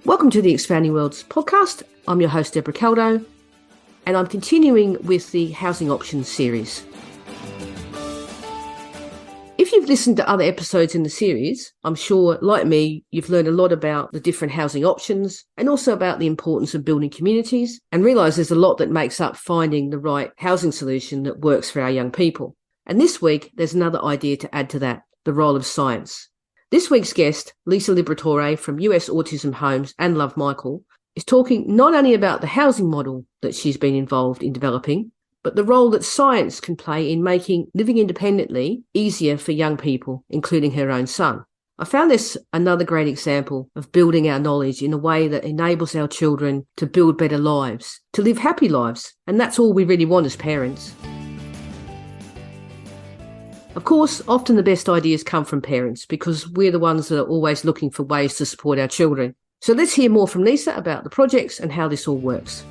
Welcome to the Expanding Worlds podcast. I'm your host, Deborah Caldo, and I'm continuing with the Housing Options series. If you've listened to other episodes in the series, I'm sure, like me, you've learned a lot about the different housing options and also about the importance of building communities and realise there's a lot that makes up finding the right housing solution that works for our young people. And this week, there's another idea to add to that, the role of science. This week's guest, Lisa Liberatore from US Autism Homes and Love Michael, is talking not only about the housing model that she's been involved in developing, but the role that science can play in making living independently easier for young people, including her own son. I found this another great example of building our knowledge in a way that enables our children to build better lives, to live happy lives, and that's all we really want as parents. Of course, often the best ideas come from parents because we're the ones that are always looking for ways to support our children. So let's hear more from Lisa about the projects and how this all works.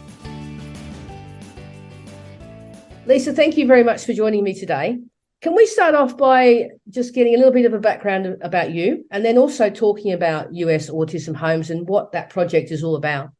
Lisa, thank you very much for joining me today. Can we start off by just getting a little bit of a background about you and then also talking about US Autism Homes and what that project is all about?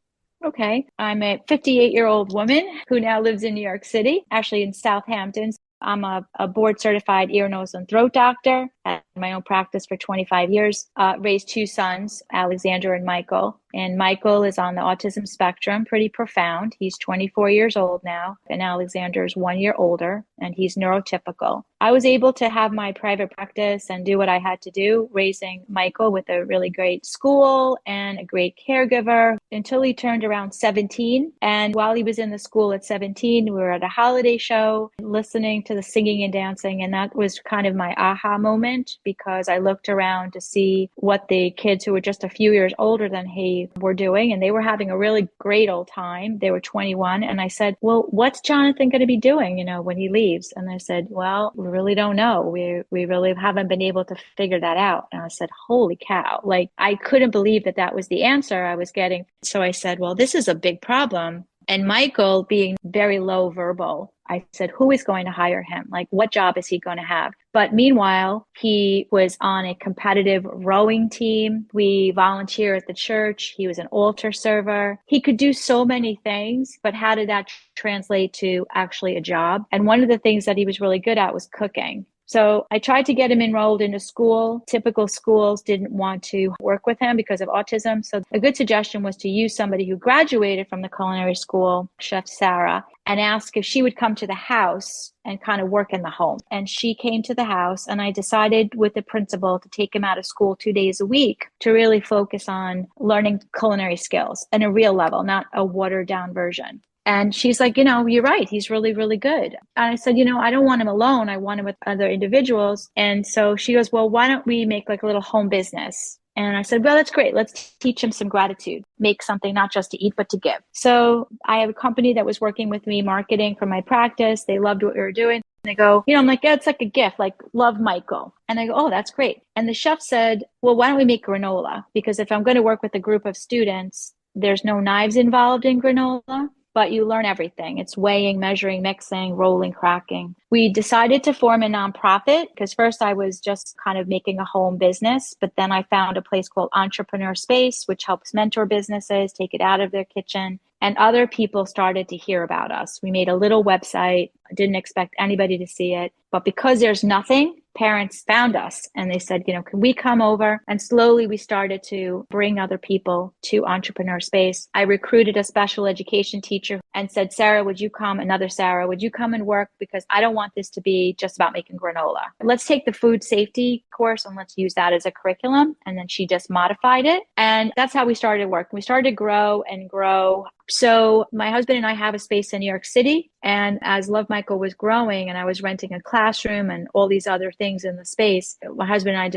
Okay. I'm a 58-year-old woman who now lives in New York City, actually in Southampton. I'm a board-certified ear, nose, and throat doctor. Had my own practice for 25 years. Raised two sons, Alexander and Michael. And Michael is on the autism spectrum, pretty profound. He's 24 years old now, and Alexander is 1 year older, and he's neurotypical. I was able to have my private practice and do what I had to do, raising Michael with a really great school and a great caregiver until he turned around 17. And while he was in the school at 17, we were at a holiday show, listening to the singing and dancing. And that was kind of my aha moment, because I looked around to see what the kids who were just a few years older than he were doing, and they were having a really great old time. They were 21. And I said, well, what's Jonathan going to be doing, when he leaves? And they said, well, we really don't know. We really haven't been able to figure that out. And I said, holy cow, I couldn't believe that was the answer I was getting. So I said, well, this is a big problem. And Michael, being very low verbal, I said, who is going to hire him? What job is he going to have? But meanwhile, he was on a competitive rowing team. We volunteer at the church. He was an altar server. He could do so many things, but how did that translate to actually a job? And one of the things that he was really good at was cooking. So I tried to get him enrolled into school. Typical schools didn't want to work with him because of autism. So a good suggestion was to use somebody who graduated from the culinary school, Chef Sarah, and ask if she would come to the house and kind of work in the home. And she came to the house, and I decided with the principal to take him out of school 2 days a week to really focus on learning culinary skills at a real level, not a watered down version. And she's like, you're right. He's really, really good. And I said, I don't want him alone. I want him with other individuals. And so she goes, well, why don't we make a little home business? And I said, well, that's great. Let's teach him some gratitude, make something not just to eat, but to give. So I have a company that was working with me, marketing for my practice. They loved what we were doing. They go, I'm like, yeah, it's like a gift, love Michael. And I go, oh, that's great. And the chef said, well, why don't we make granola? Because if I'm going to work with a group of students, there's no knives involved in granola, but you learn everything. It's weighing, measuring, mixing, rolling, cracking. We decided to form a nonprofit because first I was just kind of making a home business, but then I found a place called Entrepreneur Space, which helps mentor businesses, take it out of their kitchen. And other people started to hear about us. We made a little website. I didn't expect anybody to see it. But because there's nothing, parents found us and they said, can we come over? And slowly we started to bring other people to Entrepreneur Space. I recruited a special education teacher and said, Sarah, would you come? Another Sarah, would you come and work? Because I don't want this to be just about making granola. Let's take the food safety course and let's use that as a curriculum. And then she just modified it. And that's how we started working. We started to grow and grow. So my husband and I have a space in New York City. And as Love Michael was growing and I was renting a classroom and all these other things in the space, my husband and I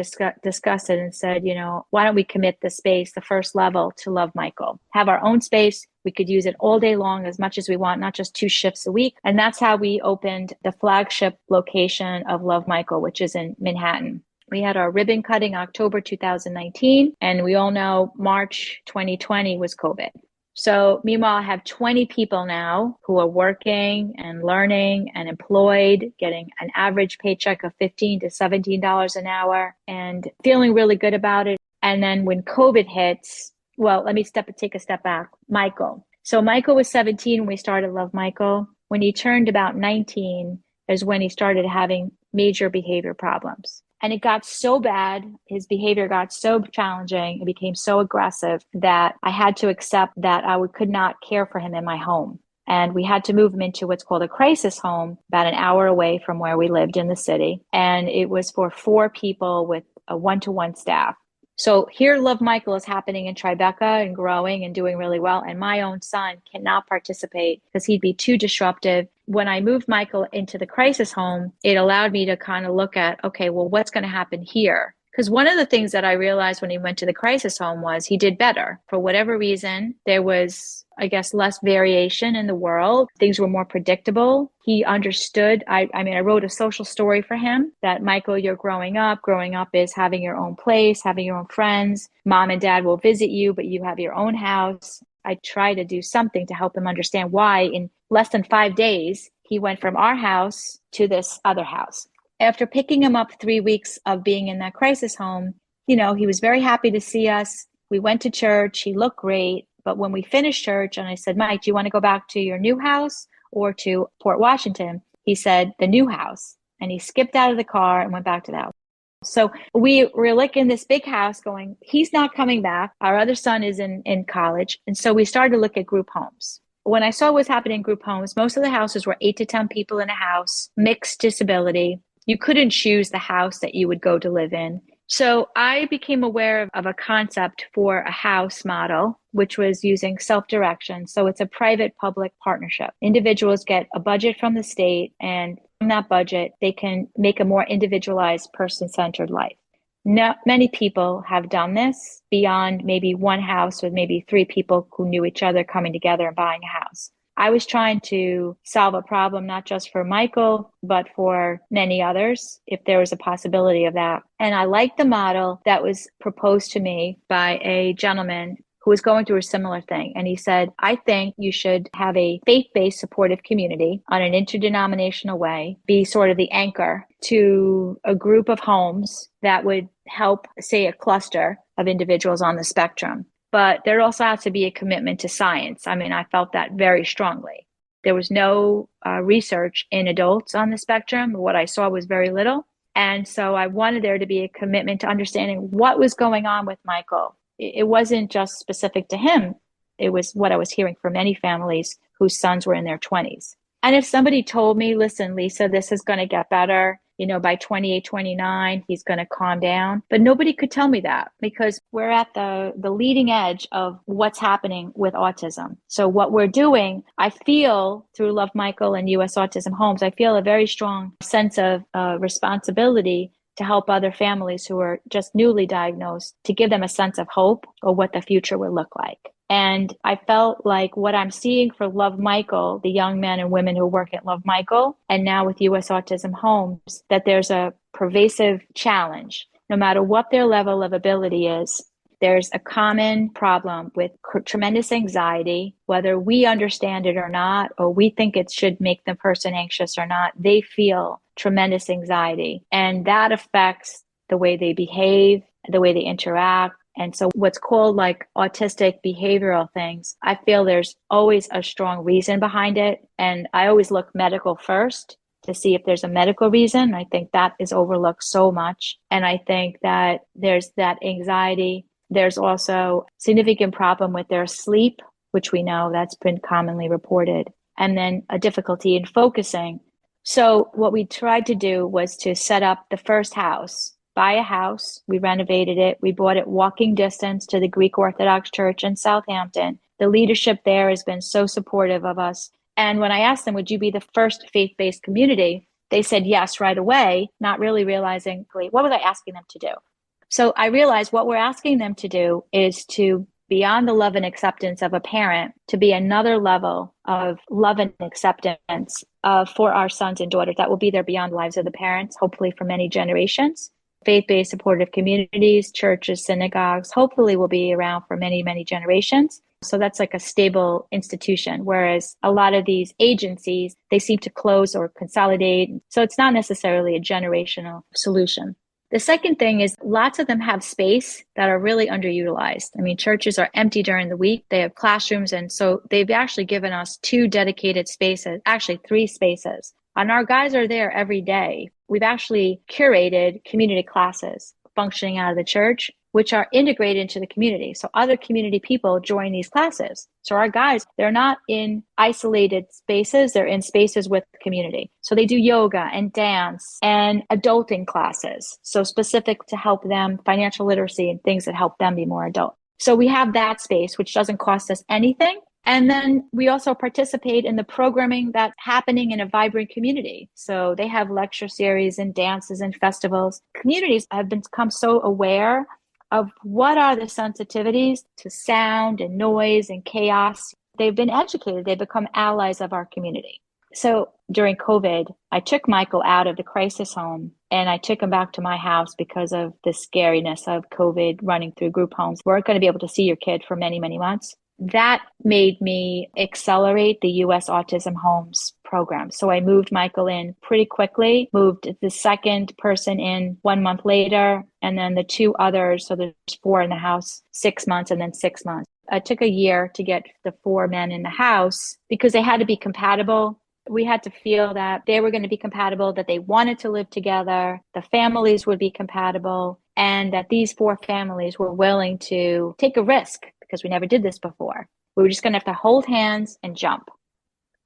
discussed it and said, why don't we commit the space, the first level, to Love Michael, have our own space. We could use it all day long as much as we want, not just 2 shifts a week. And that's how we opened the flagship location of Love Michael, which is in Manhattan. We had our ribbon cutting October 2019, and we all know March 2020 was COVID. So meanwhile, I have 20 people now who are working and learning and employed, getting an average paycheck of $15 to $17 an hour and feeling really good about it. And then when COVID hits, Well, let me take a step back. Michael. So Michael was 17 when we started Love Michael. When he turned about 19 is when he started having major behavior problems. And it got so bad, his behavior got so challenging, it became so aggressive that I had to accept that could not care for him in my home. And we had to move him into what's called a crisis home, about an hour away from where we lived in the city. And it was for 4 people with a one-to-one staff. So here, Love Michael is happening in Tribeca and growing and doing really well. And my own son cannot participate because he'd be too disruptive. When I moved Michael into the crisis home, it allowed me to kind of look at, okay, well, what's going to happen here? Because one of the things that I realized when he went to the crisis home was he did better. For whatever reason, there was, I guess, less variation in the world. Things were more predictable. He understood. I wrote a social story for him that, Michael, you're growing up. Growing up is having your own place, having your own friends. Mom and dad will visit you, but you have your own house. I try to do something to help him understand why in less than 5 days, he went from our house to this other house. After picking him up 3 weeks of being in that crisis home, he was very happy to see us. We went to church. He looked great. But when we finished church and I said, Mike, do you want to go back to your new house or to Port Washington? He said, the new house. And he skipped out of the car and went back to the house. So we were like in this big house going, he's not coming back. Our other son is in college. And so we started to look at group homes. When I saw what was happening in group homes, most of the houses were 8 to 10 people in a house, mixed disability. You couldn't choose the house that you would go to live in. So I became aware of a concept for a house model, which was using self-direction. So it's a private-public partnership. Individuals get a budget from the state, and from that budget, they can make a more individualized, person-centered life. Not many people have done this beyond maybe one house with maybe 3 people who knew each other coming together and buying a house. I was trying to solve a problem, not just for Michael, but for many others, if there was a possibility of that. And I liked the model that was proposed to me by a gentleman who was going through a similar thing. And he said, I think you should have a faith-based supportive community on an interdenominational way, be sort of the anchor to a group of homes that would help, say, a cluster of individuals on the spectrum. But there also has to be a commitment to science. I felt that very strongly. There was no research in adults on the spectrum. What I saw was very little. And so I wanted there to be a commitment to understanding what was going on with Michael. It wasn't just specific to him. It was what I was hearing from many families whose sons were in their 20s. And if somebody told me, listen, Lisa, this is going to get better, by 28, 29, he's going to calm down. But nobody could tell me that because we're at the leading edge of what's happening with autism. So what we're doing, I feel through Love Michael and US Autism Homes, I feel a very strong sense of responsibility to help other families who are just newly diagnosed, to give them a sense of hope or what the future will look like. And I felt like what I'm seeing for Love Michael, the young men and women who work at Love Michael, and now with US Autism Homes, that there's a pervasive challenge. No matter what their level of ability is, there's a common problem with tremendous anxiety, whether we understand it or not, or we think it should make the person anxious or not, they feel tremendous anxiety. And that affects the way they behave, the way they interact. And so what's called like autistic behavioral things, I feel there's always a strong reason behind it. And I always look medical first to see if there's a medical reason. I think that is overlooked so much. And I think that there's that anxiety. There's also significant problem with their sleep, which we know that's been commonly reported, and then a difficulty in focusing. So what we tried to do was to set up the first house, buy a house. We renovated it. We bought it walking distance to the Greek Orthodox Church in Southampton. The leadership there has been so supportive of us. And when I asked them, would you be the first faith-based community? They said yes right away, not really realizing, what was I asking them to do? So I realized what we're asking them to do is to, beyond the love and acceptance of a parent, to be another level of love and acceptance for our sons and daughters that will be there beyond the lives of the parents, hopefully for many generations. Faith-based supportive communities, churches, synagogues, hopefully will be around for many, many generations. So that's like a stable institution, whereas a lot of these agencies, they seem to close or consolidate. So it's not necessarily a generational solution. The second thing is lots of them have space that are really underutilized. I mean, churches are empty during the week. They have classrooms. And so they've actually given us 2 dedicated spaces, actually 3 spaces. And our guys are there every day. We've actually curated community classes functioning out of the church, which are integrated into the community. So other community people join these classes. So our guys, they're not in isolated spaces. They're in spaces with the community. So they do yoga and dance and adulting classes. So specific to help them, financial literacy and things that help them be more adult. So we have that space, which doesn't cost us anything. And then we also participate in the programming that's happening in a vibrant community. So they have lecture series and dances and festivals. Communities have become so aware of what are the sensitivities to sound and noise and chaos. They've been educated. They've become allies of our community. So during COVID, I took Michael out of the crisis home and I took him back to my house because of the scariness of COVID running through group homes. We weren't going to be able to see your kid for many, many months. That made me accelerate the US Autism Homes program. So I moved Michael in pretty quickly, moved the second person in 1 month later, and then the 2 others. So there's 4 in the house, 6 months, and then 6 months. It took a year to get the 4 men in the house because they had to be compatible. We had to feel that they were going to be compatible, that they wanted to live together, the families would be compatible, and that these 4 families were willing to take a risk because we never did this before. We were just going to have to hold hands and jump.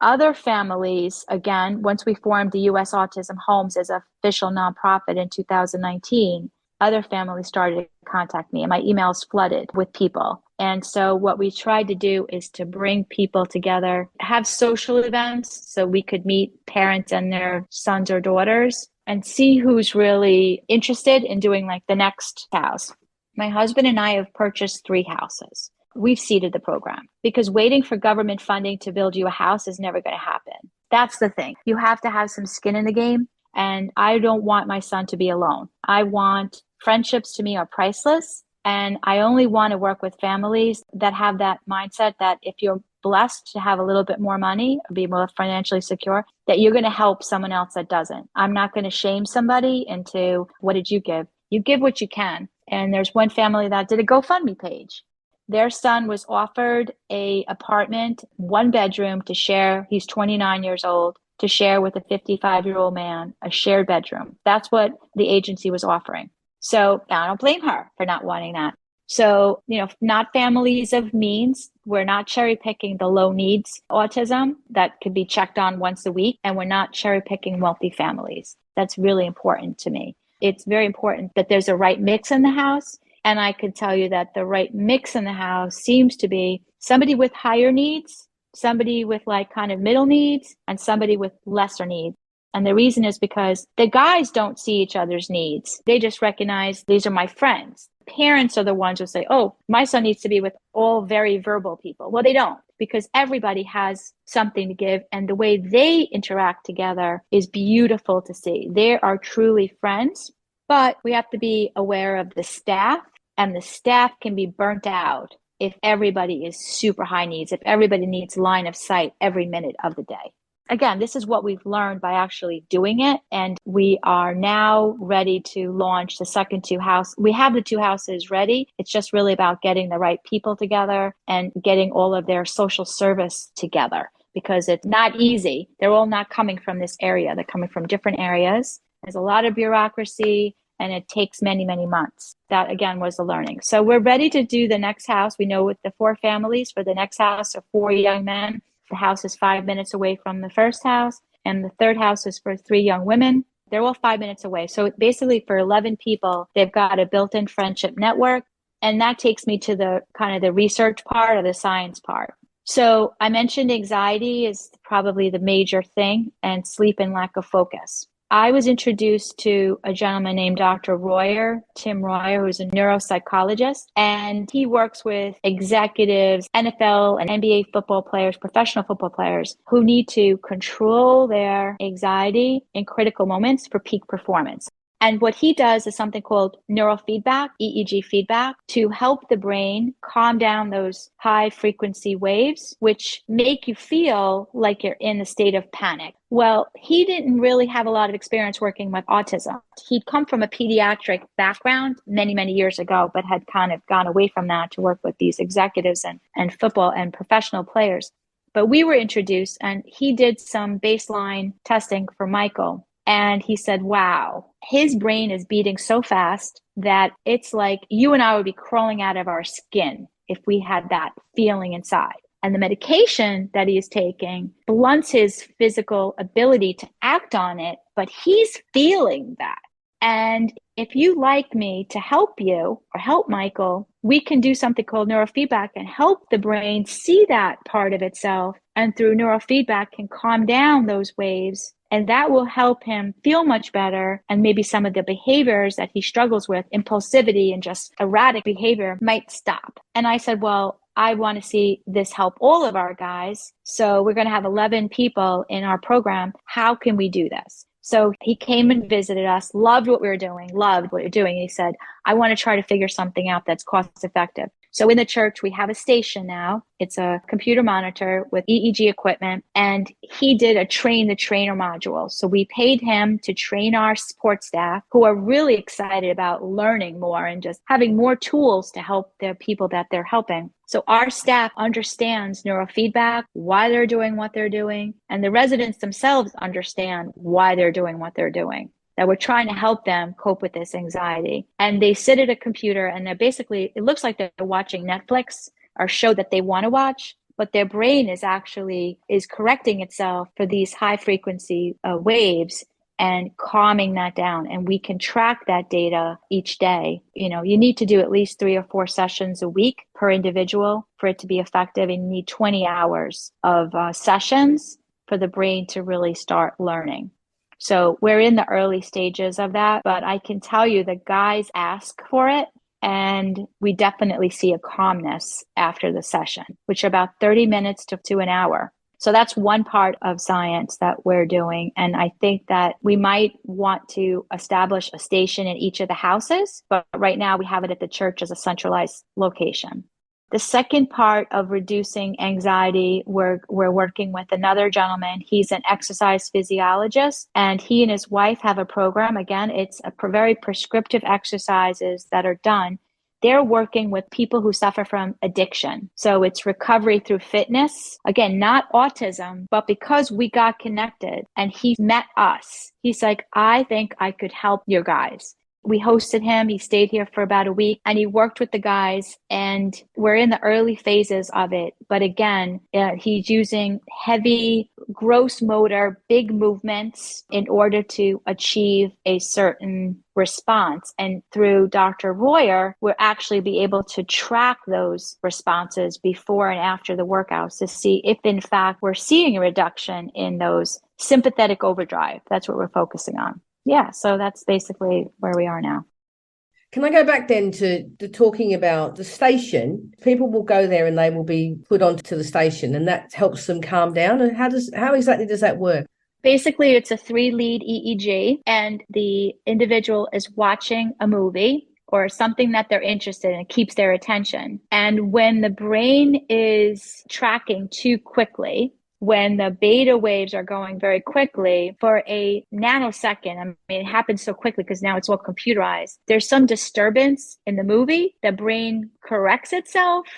Other families, again, once we formed the US Autism Homes as an official nonprofit in 2019, other families started to contact me and my emails flooded with people. And so what we tried to do is to bring people together, have social events so we could meet parents and their sons or daughters and see who's really interested in doing like the next house. My husband and I have purchased 3 houses. We've seeded the program because waiting for government funding to build you a house is never going to happen. That's the thing. You have to have some skin in the game. And I don't want my son to be alone. I want friendships to me are priceless. And I only want to work with families that have that mindset that if you're blessed to have a little bit more money, or be more financially secure, that you're going to help someone else that doesn't. I'm not going to shame somebody into what did you give? You give what you can. And there's one family that did a GoFundMe page. Their son was offered a apartment, 1 bedroom to share. He's 29 years old, to share with a 55-year-old man, a shared bedroom. That's what the agency was offering. So I don't blame her for not wanting that. So, not families of means. We're not cherry picking the low needs autism that could be checked on once a week. And we're not cherry picking wealthy families. That's really important to me. It's very important that there's a right mix in the house. And I could tell you that the right mix in the house seems to be somebody with higher needs, somebody with like kind of middle needs, and somebody with lesser needs. And the reason is because the guys don't see each other's needs. They just recognize these are my friends. Parents are the ones who say, oh, my son needs to be with all very verbal people. Well, they don't, because everybody has something to give. And the way they interact together is beautiful to see. They are truly friends. But we have to be aware of the staff, and the staff can be burnt out if everybody is super high needs, if everybody needs line of sight every minute of the day. Again, this is what we've learned by actually doing it. And we are now ready to launch the second 2 houses. We have the 2 houses ready. It's just really about getting the right people together and getting all of their social service together, because it's not easy. They're all not coming from this area. They're coming from different areas. There's a lot of bureaucracy and it takes many, many months. That again was the learning. So we're ready to do the next house. We know with the 4 families for the next house are 4 young men. The house is 5 minutes away from the first house. And the third house is for 3 young women. They're all 5 minutes away. So basically for 11 people, they've got a built-in friendship network. And that takes me to the kind of the research part or the science part. So I mentioned anxiety is probably the major thing, and sleep and lack of focus. I was introduced to a gentleman named Dr. Royer, Tim Royer, who's a neuropsychologist, and he works with executives, NFL and NBA football players, professional football players who need to control their anxiety in critical moments for peak performance. And what he does is something called neurofeedback, EEG feedback, to help the brain calm down those high frequency waves, which make you feel like you're in a state of panic. Well, he didn't really have a lot of experience working with autism. He'd come from a pediatric background many, many years ago, but had kind of gone away from that to work with these executives and football and professional players. But we were introduced, and he did some baseline testing for Michael. And he said, wow, his brain is beating so fast that it's like you and I would be crawling out of our skin if we had that feeling inside. And the medication that he is taking blunts his physical ability to act on it, but he's feeling that. And if you like me to help you or help Michael, we can do something called neurofeedback and help the brain see that part of itself. And through neurofeedback can calm down those waves. And that will help him feel much better. And maybe some of the behaviors that he struggles with, impulsivity and just erratic behavior, might stop. And I said, well, I want to see this help all of our guys. So we're going to have 11 people in our program. How can we do this? So he came and visited us, loved what we were doing, loved what you're doing. And he said, I want to try to figure something out that's cost effective. So in the church, we have a station now. It's a computer monitor with EEG equipment. And he did a train the trainer module. So we paid him to train our support staff who are really excited about learning more and just having more tools to help the people that they're helping. So our staff understands neurofeedback, why they're doing what they're doing, and the residents themselves understand why they're doing what they're doing. That we're trying to help them cope with this anxiety. And they sit at a computer and they're basically, it looks like they're watching Netflix or a show that they want to watch, but their brain is correcting itself for these high frequency waves and calming that down. And we can track that data each day. You know, you need to do at least 3 or 4 sessions a week per individual for it to be effective. And you need 20 hours of sessions for the brain to really start learning. So we're in the early stages of that, but I can tell you the guys ask for it. And we definitely see a calmness after the session, which are about 30 minutes to an hour. So that's one part of science that we're doing. And I think that we might want to establish a station in each of the houses, but right now we have it at the church as a centralized location. The second part of reducing anxiety, we're working with another gentleman. He's an exercise physiologist, and he and his wife have a program. Again, it's very prescriptive exercises that are done. They're working with people who suffer from addiction. So it's recovery through fitness. Again, not autism, but because we got connected and he met us, he's like, I think I could help your guys. We hosted him. He stayed here for about a week and he worked with the guys, and we're in the early phases of it. But again, he's using heavy, gross motor, big movements in order to achieve a certain response. And through Dr. Royer, we'll actually be able to track those responses before and after the workouts to see if in fact we're seeing a reduction in those sympathetic overdrive. That's what we're focusing on. Yeah, so that's basically where we are now. Can I go back then to talking about the station? People will go there and they will be put onto the station, and that helps them calm down. And how exactly does that work? Basically, it's a 3-lead EEG, and the individual is watching a movie or something that they're interested in. It keeps their attention. And when the brain is tracking too quickly, when the beta waves are going very quickly for a nanosecond, I mean, it happens so quickly because now it's all computerized. There's some disturbance in the movie. The brain corrects itself,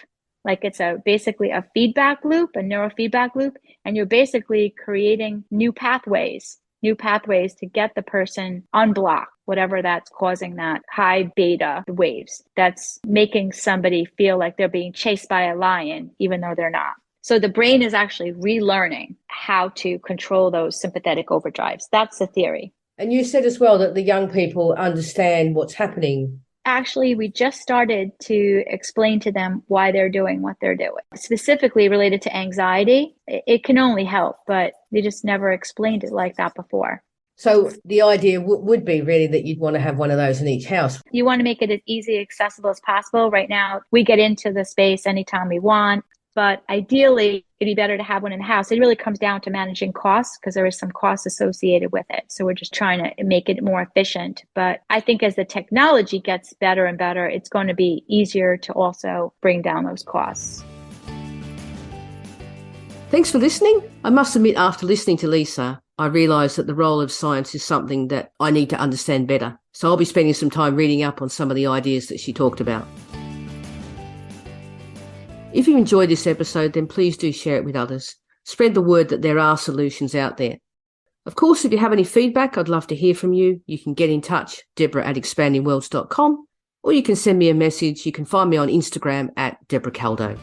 like it's basically a feedback loop, a neurofeedback loop, and you're basically creating new pathways to get the person unblocked, whatever that's causing that high beta waves. That's making somebody feel like they're being chased by a lion, even though they're not. So the brain is actually relearning how to control those sympathetic overdrives. That's the theory. And you said as well that the young people understand what's happening. Actually, we just started to explain to them why they're doing what they're doing. Specifically related to anxiety, it can only help, but they just never explained it like that before. So the idea would be really that you'd want to have one of those in each house. You want to make it as easy, accessible as possible. Right now, we get into the space anytime we want. But ideally, it'd be better to have one in the house. It really comes down to managing costs because there is some costs associated with it. So we're just trying to make it more efficient. But I think as the technology gets better and better, it's going to be easier to also bring down those costs. Thanks for listening. I must admit, after listening to Lisa, I realised that the role of science is something that I need to understand better. So I'll be spending some time reading up on some of the ideas that she talked about. If you enjoyed this episode, then please do share it with others. Spread the word that there are solutions out there. Of course, if you have any feedback, I'd love to hear from you. You can get in touch, Deborah@expandingworlds.com, or you can send me a message. You can find me on Instagram @DeborahCaldo.